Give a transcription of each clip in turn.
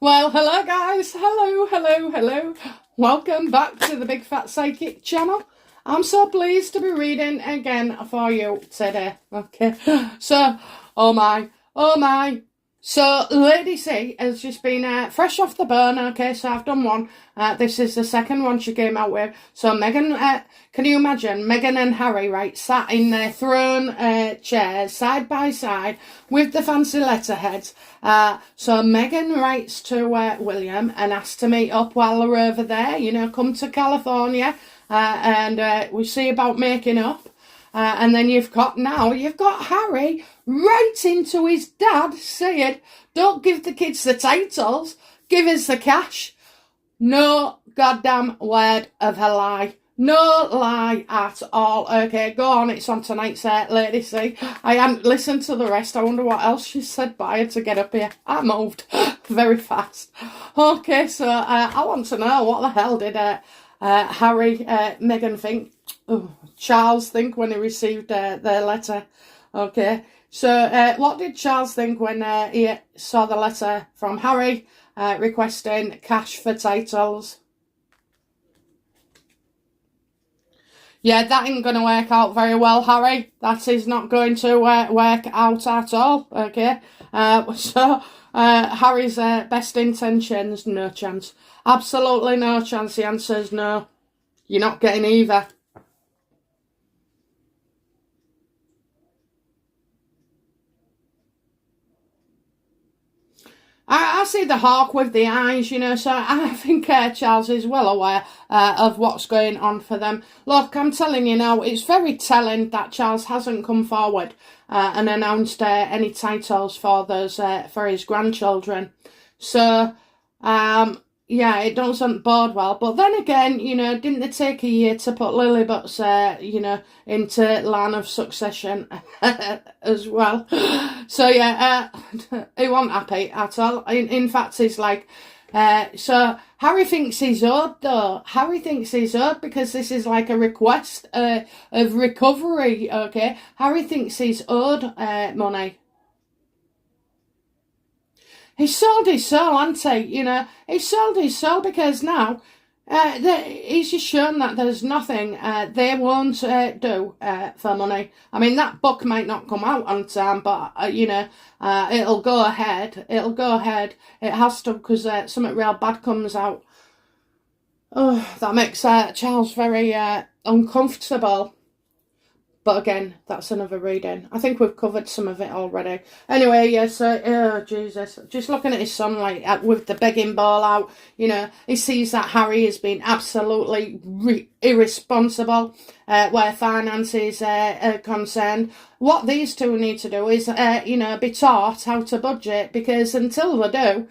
Well, hello guys, hello. Welcome back to the Big Fat Psychic channel. I'm so pleased to be reading again for you today. Okay, so, oh my. So, Lady C has just been fresh off the burn, okay, so I've done one. This is the second one she came out with. So, Meghan, can you imagine Meghan and Harry, right, sat in their throne chairs, side by side, with the fancy letterheads. So, Meghan writes to William and asks to meet up while they're over there, you know, come to California, and we see about making up. And then you've got Harry writing to his dad saying, don't give the kids the titles, give us the cash. No goddamn word of a lie. No lie at all. Okay, go on, it's on tonight's Lady C. I haven't listened to the rest. I wonder what else she said, but I had to get up here. I moved very fast. Okay, so I want to know, what the hell did Harry, Meghan think? Charles think when he received their letter. Okay, so what did Charles think when he saw the letter from Harry requesting cash for titles? Yeah, that ain't going to work out very well, Harry. That is not going to work out at all, okay? So, Harry's best intentions, no chance. Absolutely no chance. The answer is no. You're not getting either. I see the hawk with the eyes, you know, so I think Charles is well aware of what's going on for them. Look, I'm telling you now, it's very telling that Charles hasn't come forward and announced any titles for those for his grandchildren. So, yeah, it doesn't bode well. But then again, you know, didn't it take a year to put Lilibut's, you know, into line of succession as well? So, yeah, he wasn't happy at all. In fact, he's like, so Harry thinks he's owed, though. Harry thinks he's owed because this is like a request of recovery, okay? Harry thinks he's owed money. He sold his soul, hasn't he? You know, he sold his soul because now he's just shown that there's nothing they won't do for money. I mean, that book might not come out on time, but, you know, it'll go ahead. It'll go ahead. It has to, because something real bad comes out. Oh, that makes Charles very uncomfortable. But again, that's another reading. I think we've covered some of it already. Anyway, yes, oh, Jesus. Just looking at his son, like, with the begging ball out, you know, he sees that Harry has been absolutely irresponsible where finances are concerned. What these two need to do is, you know, be taught how to budget, because until they do,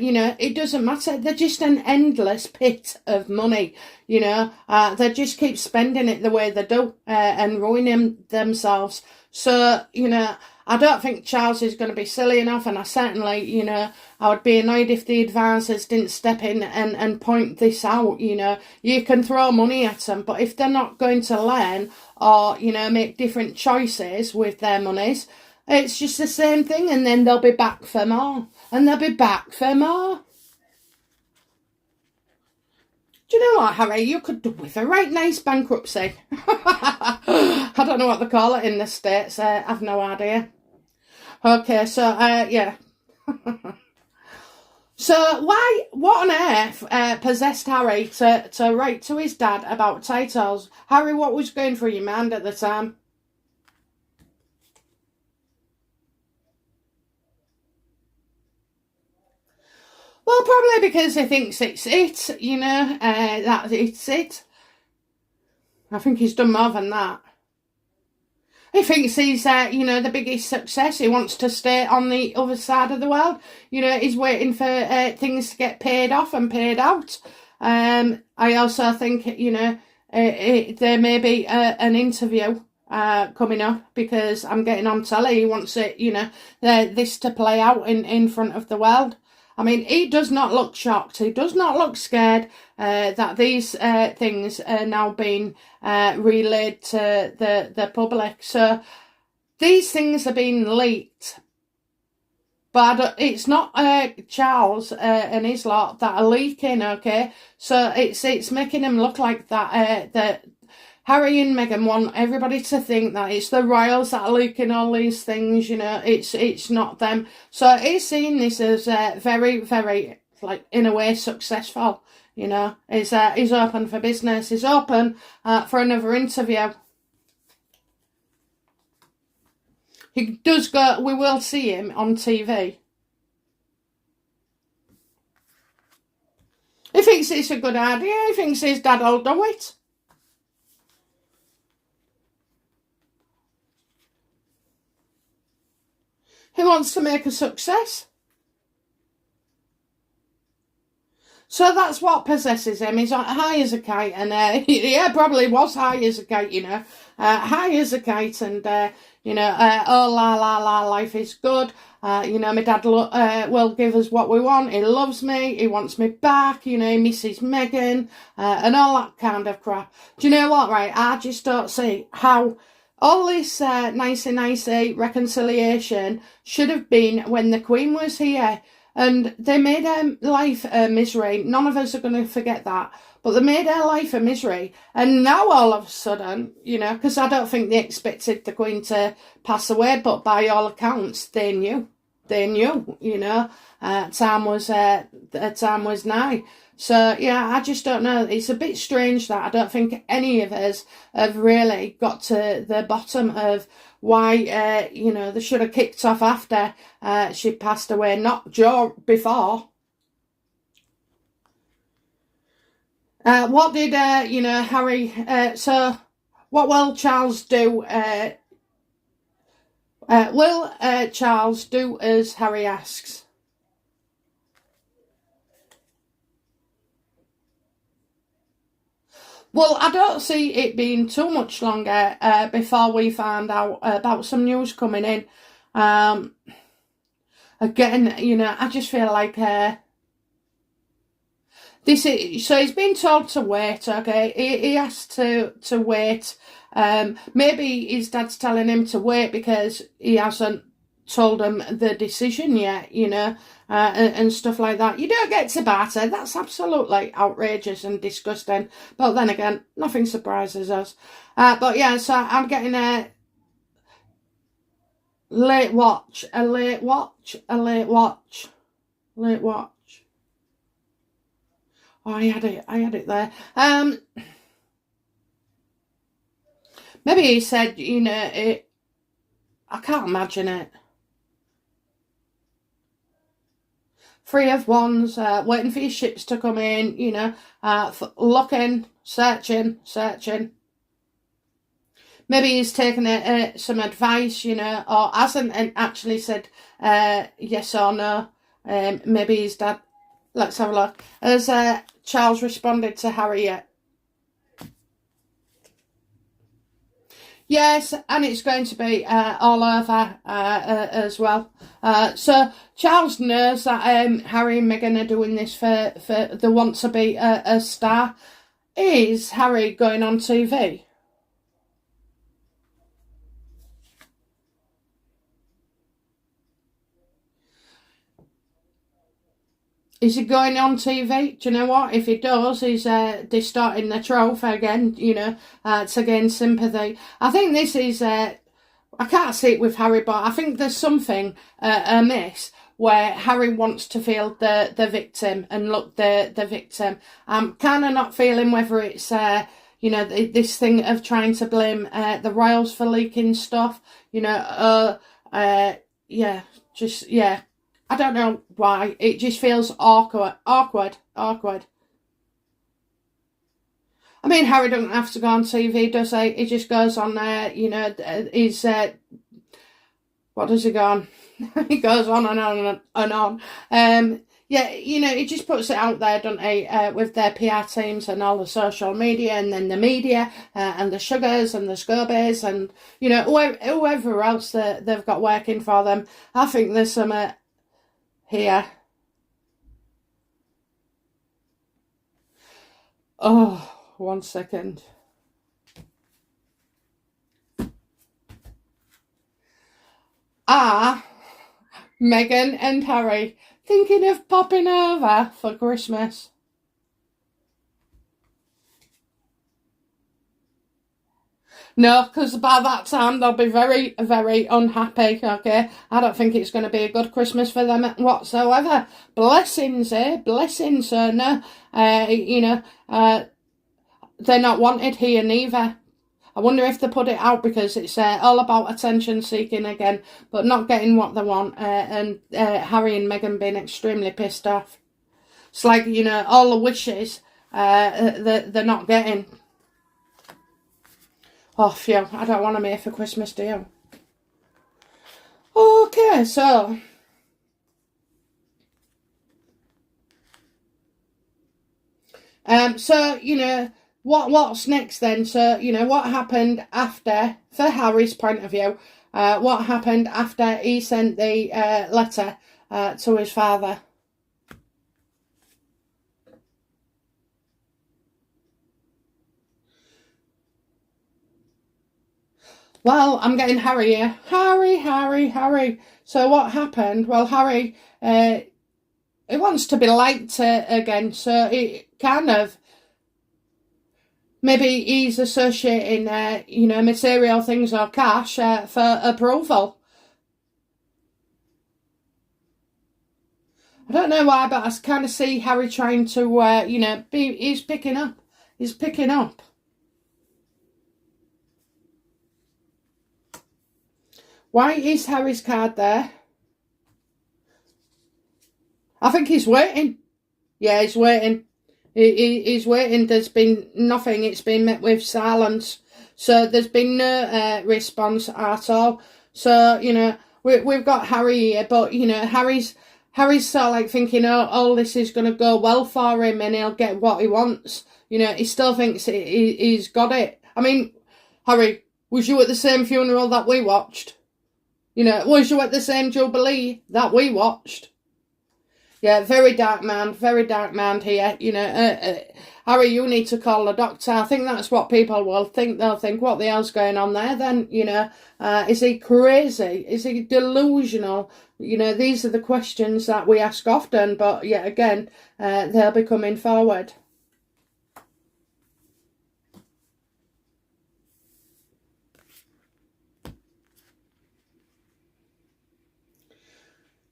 you know, it doesn't matter. They're just an endless pit of money, you know. They just keep spending it the way they do and ruining themselves. So, you know, I don't think Charles is going to be silly enough, and I certainly, you know, I would be annoyed if the advisors didn't step in and point this out, you know. You can throw money at them, but if they're not going to learn or, you know, make different choices with their monies, it's just the same thing, and then they'll be back for more, and they'll be back for more. Do you know what, Harry? You could do with a right nice bankruptcy. I don't know what they call it in the States. I've no idea. Okay, so, yeah. So, what on earth possessed Harry to write to his dad about titles? Harry, what was going through your mind at the time? Well, probably because he thinks it's it, you know, that it's it. I think he's done more than that. He thinks he's, you know, the biggest success. He wants to stay on the other side of the world. You know, he's waiting for things to get paid off and paid out. I also think, you know, there may be an interview coming up, because I'm getting on telly. He wants it, you know, this to play out in front of the world. I mean, he does not look shocked. He does not look scared that these things are now being relayed to the public. So these things are being leaked. but it's not Charles and his lot that are leaking, okay? So it's making him look like that Harry and Meghan want everybody to think that it's the royals that are leaking all these things, it's not them. So he's seeing this as very, very, like, in a way, successful, He's open for business, he's open for another interview. He does go, we will see him on TV. He thinks it's a good idea, he thinks his dad will do it. He wants to make a success. So that's what possesses him. He's high as a kite, and yeah, probably was high as a kite, high as a kite, and oh la la la, life is good. My dad will give us what we want. He loves me. He wants me back. He misses Meghan, and all that kind of crap. Do you know what? Right, I just don't see how all this nicey reconciliation should have been when the Queen was here. And they made her life a misery. None of us are going to forget that. But they made her life a misery. And now all of a sudden, because I don't think they expected the Queen to pass away, but by all accounts, they knew. They knew, time was nigh. So, yeah, I just don't know. It's a bit strange that I don't think any of us have really got to the bottom of why, they should have kicked off after she passed away, not before. What did, Harry, so what will Charles do? Will Charles do as Harry asks? Well, I don't see it being too much longer before we find out about some news coming in. Again, I just feel like this is, so he's been told to wait, okay? He has to wait. Maybe his dad's telling him to wait because he hasn't told him the decision yet, and stuff like that. You don't get to barter. That's absolutely outrageous and disgusting. But then again, nothing surprises us. But yeah, so I'm getting a late watch. Oh, I had it there. Maybe he said, I can't imagine it. 3 of Wands, waiting for your ships to come in, looking, searching. Maybe he's taken some advice, or hasn't actually said yes or no. Maybe his dad. Let's have a look. Has Charles responded to Harry yet? Yes, and it's going to be all over as well. So Charles knows that Harry and Meghan are doing this for they want to be a star. Is Harry going on TV? Is he going on TV? Do you know what? If he does, he's distorting the truth again, to gain sympathy. I think this is, I can't see it with Harry, but I think there's something amiss where Harry wants to feel the victim and look the victim. I'm kind of not feeling whether it's, this thing of trying to blame the royals for leaking stuff, yeah. I don't know why. It just feels awkward. I mean, Harry doesn't have to go on TV, does he? He just goes on there, he's, what does he go on? He goes on and on and on. Yeah, he just puts it out there, doesn't he, with their PR teams and all the social media, and then the media, and the Sugars and the Scobies, and, whoever else they've got working for them. I think there's some... here. Oh, 1 second. Meghan and Harry thinking of popping over for Christmas. No, because by that time they'll be very, very unhappy, okay? I don't think it's going to be a good Christmas for them whatsoever. Blessings, Blessings, no. They're not wanted here neither. I wonder if they put it out because it's all about attention seeking again, but not getting what they want, and Harry and Meghan being extremely pissed off. It's like, all the wishes they're not getting. Oh, phew, I don't want them here for Christmas, do you? Okay, so... what's next then? So, what happened after, for Harry's point of view, what happened after he sent the letter to his father? Well, I'm getting Harry here. Harry. So what happened? Well, Harry, he wants to be liked again, so it kind of, maybe he's associating, material things or cash for approval. I don't know why, but I kind of see Harry trying to, he's picking up. He's picking up. Why is Harry's card there? I think he's waiting. Yeah, he's waiting. He's waiting. There's been nothing. It's been met with silence. So there's been no response at all. So, we've got Harry here, but, Harry's sort of like thinking, oh, this is going to go well for him and he'll get what he wants. He still thinks he's got it. I mean, Harry, was you at the same funeral that we watched? Was you at the same Jubilee that we watched? Yeah, very dark man here. Harry, you need to call a doctor. I think that's what people will think. They'll think, what the hell's going on there then? Is he crazy? Is he delusional? These are the questions that we ask often, but yet again, they'll be coming forward.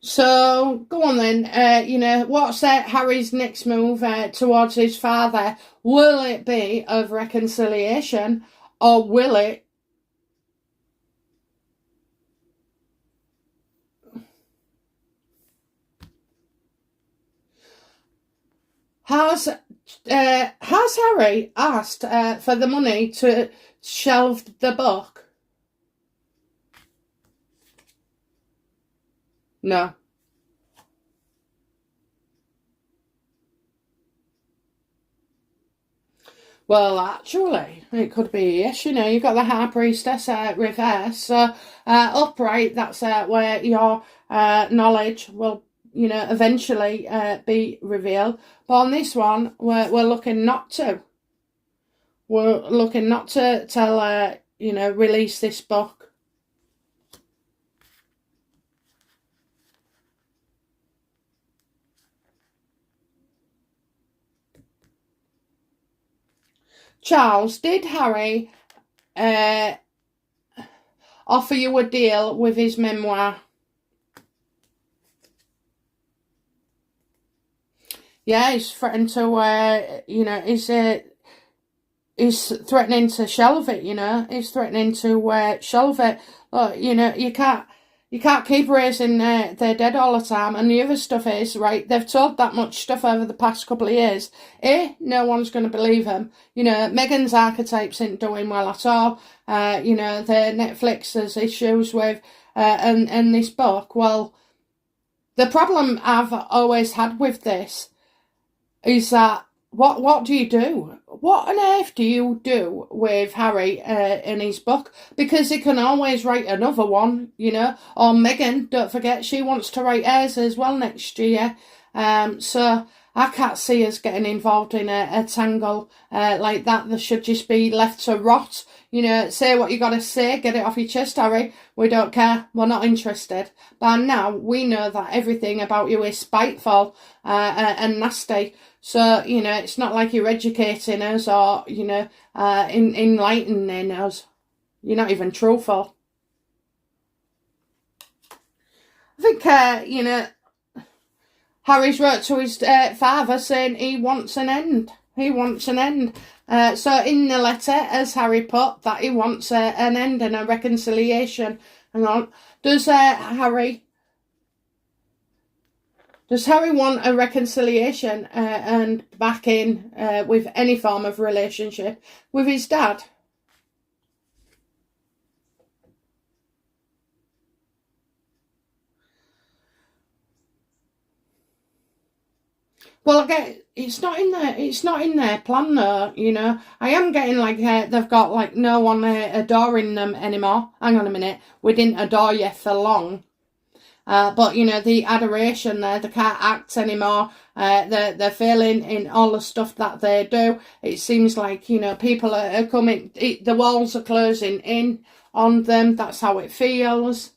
So, go on then, what's Harry's next move towards his father? Will it be of reconciliation, or will it Has Harry asked for the money to shelve the book? No. Well, actually, it could be yes. You've got the High Priestess reverse. So upright, that's where your knowledge will, eventually be revealed. But on this one, we're looking not to. We're looking not to tell, release this book. Charles, did Harry offer you a deal with his memoir? Yeah, he's threatened to, he's threatening to shelve it, he's threatening to shelve it. Look, you can't keep raising their dead all the time. And the other stuff is, right, they've told that much stuff over the past couple of years. No one's going to believe them. Meghan's archetypes isn't doing well at all. The Netflix has issues with, and this book. Well, the problem I've always had with this is that what do you do? What on earth do you do with Harry in his book? Because he can always write another one, Or Meghan, don't forget, she wants to write hers as well next year. So I can't see us getting involved in a tangle like that. They should just be left to rot. You know, say what you got to say, get it off your chest, Harry. We don't care. We're not interested. By now, we know that everything about you is spiteful and nasty. So, you know, it's not like you're educating us or, you know, enlightening us. You're not even truthful. I think, you know, Harry's wrote to his father saying he wants an end. He wants an end. So in the letter, as Harry put, that he wants an end and a reconciliation. Hang on. Does Harry want a reconciliation and back in with any form of relationship with his dad? Well, again, it's not in there. It's not in their plan, though. You know, I am getting like they've got like no one adoring them anymore. Hang on a minute, we didn't adore you for long, but you know the adoration there. They can't act anymore. They're failing in all the stuff that they do. It seems like, you know, people are coming. The walls are closing in on them. That's how it feels.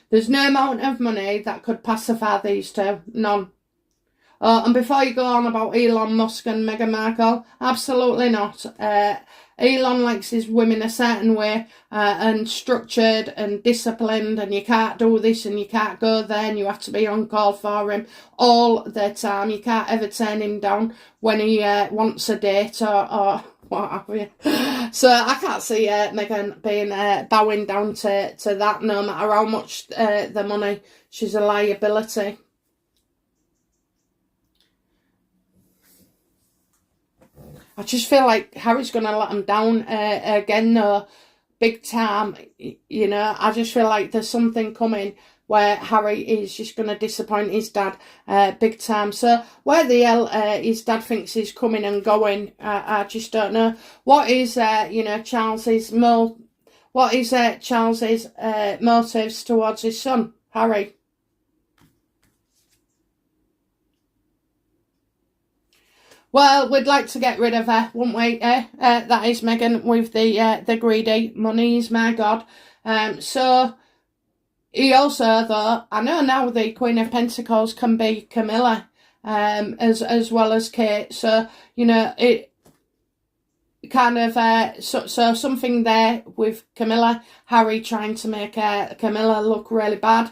There's no amount of money that could pacify these two. None. And before you go on about Elon Musk and Meghan Markle, absolutely not. Elon likes his women a certain way and structured and disciplined, and you can't do this and you can't go there, and you have to be on call for him all the time. You can't ever turn him down when he wants a date or what have you. So I can't see Meghan being bowing down to that, no matter how much the money. She's a liability. I just feel like Harry's going to let him down again, though, big time. You know, I just feel like there's something coming where Harry is just going to disappoint his dad big time. So where the hell his dad thinks he's coming and going, I just don't know. What is, you know, Charles's motives towards his son, Harry? Well, we'd like to get rid of her, wouldn't we? That is Meghan with the greedy monies, my God. So he also, though, I know now the Queen of Pentacles can be Camilla, as well as Kate. So, you know, it kind of so something there with Camilla, Harry trying to make Camilla look really bad.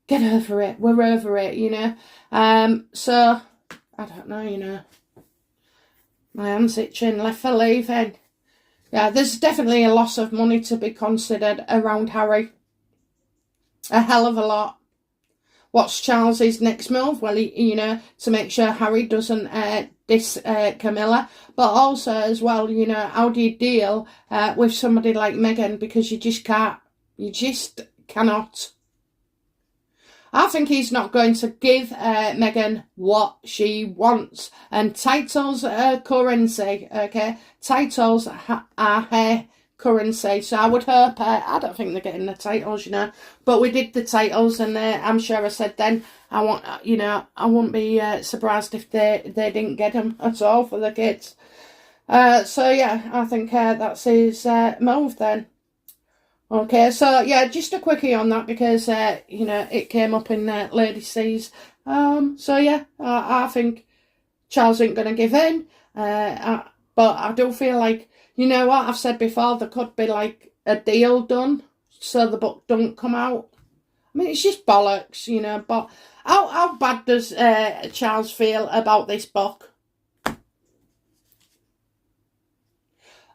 Get over it. We're over it, you know. So I don't know, you know. My hand's itching, left for leaving. Yeah, there's definitely a loss of money to be considered around Harry. A hell of a lot. What's Charles's next move? Well, you know, to make sure Harry doesn't diss Camilla. But also, as well, you know, how do you deal with somebody like Meghan? Because you just can't. You just cannot. I think he's not going to give Meghan what she wants. And titles are currency, okay? Titles are her currency. So I would hope, I don't think they're getting the titles, you know. But we did the titles, and I'm sure I said then, I wouldn't be surprised if they didn't get them at all for the kids. So yeah, I think that's his move then. Okay, so yeah, just a quickie on that because, you know, it came up in Lady C's. So yeah, I think Charles ain't going to give in. But I do feel like, you know what, I've said before, there could be like a deal done so the book don't come out. I mean, it's just bollocks, you know, but how bad does Charles feel about this book?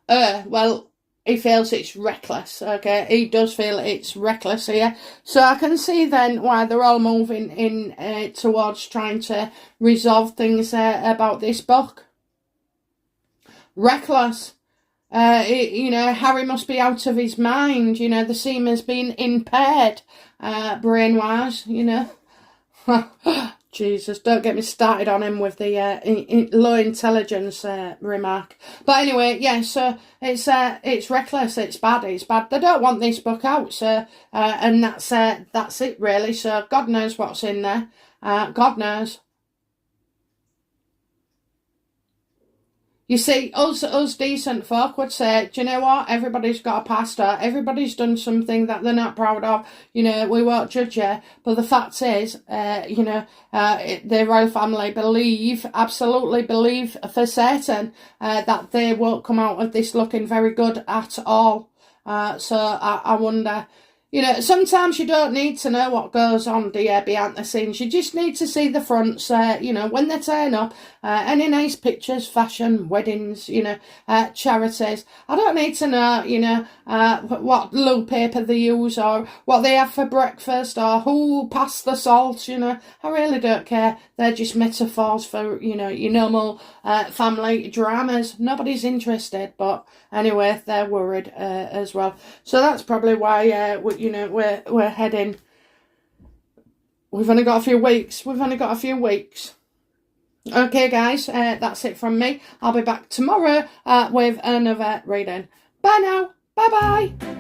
Well, he feels it's reckless, okay? He does feel it's reckless here. So I can see then why they're all moving in towards trying to resolve things about this book. Reckless. You know, Harry must be out of his mind. You know, the seam has been impaired brain-wise, you know. Jesus, don't get me started on him with the low intelligence remark. But anyway, yeah, so it's reckless, it's bad. They don't want this book out, so and that's it really. So God knows what's in there. God knows. You see, us decent folk would say, do you know what? Everybody's got a past, or everybody's done something that they're not proud of. You know, we won't judge you. But the fact is, the royal family absolutely believe for certain that they won't come out of this looking very good at all. So I wonder. You know, sometimes you don't need to know what goes on, dear, behind the scenes. You just need to see the fronts, when they turn up. Any nice pictures, fashion, weddings, charities. I don't need to know, what blue paper they use or what they have for breakfast or who passed the salt, I really don't care. They're just metaphors for, your normal family dramas. Nobody's interested, but anyway, they're worried as well. So that's probably why, we're heading. We've only got a few weeks. Okay, guys, that's it from me. I'll be back tomorrow with another reading. Bye now. Bye-bye.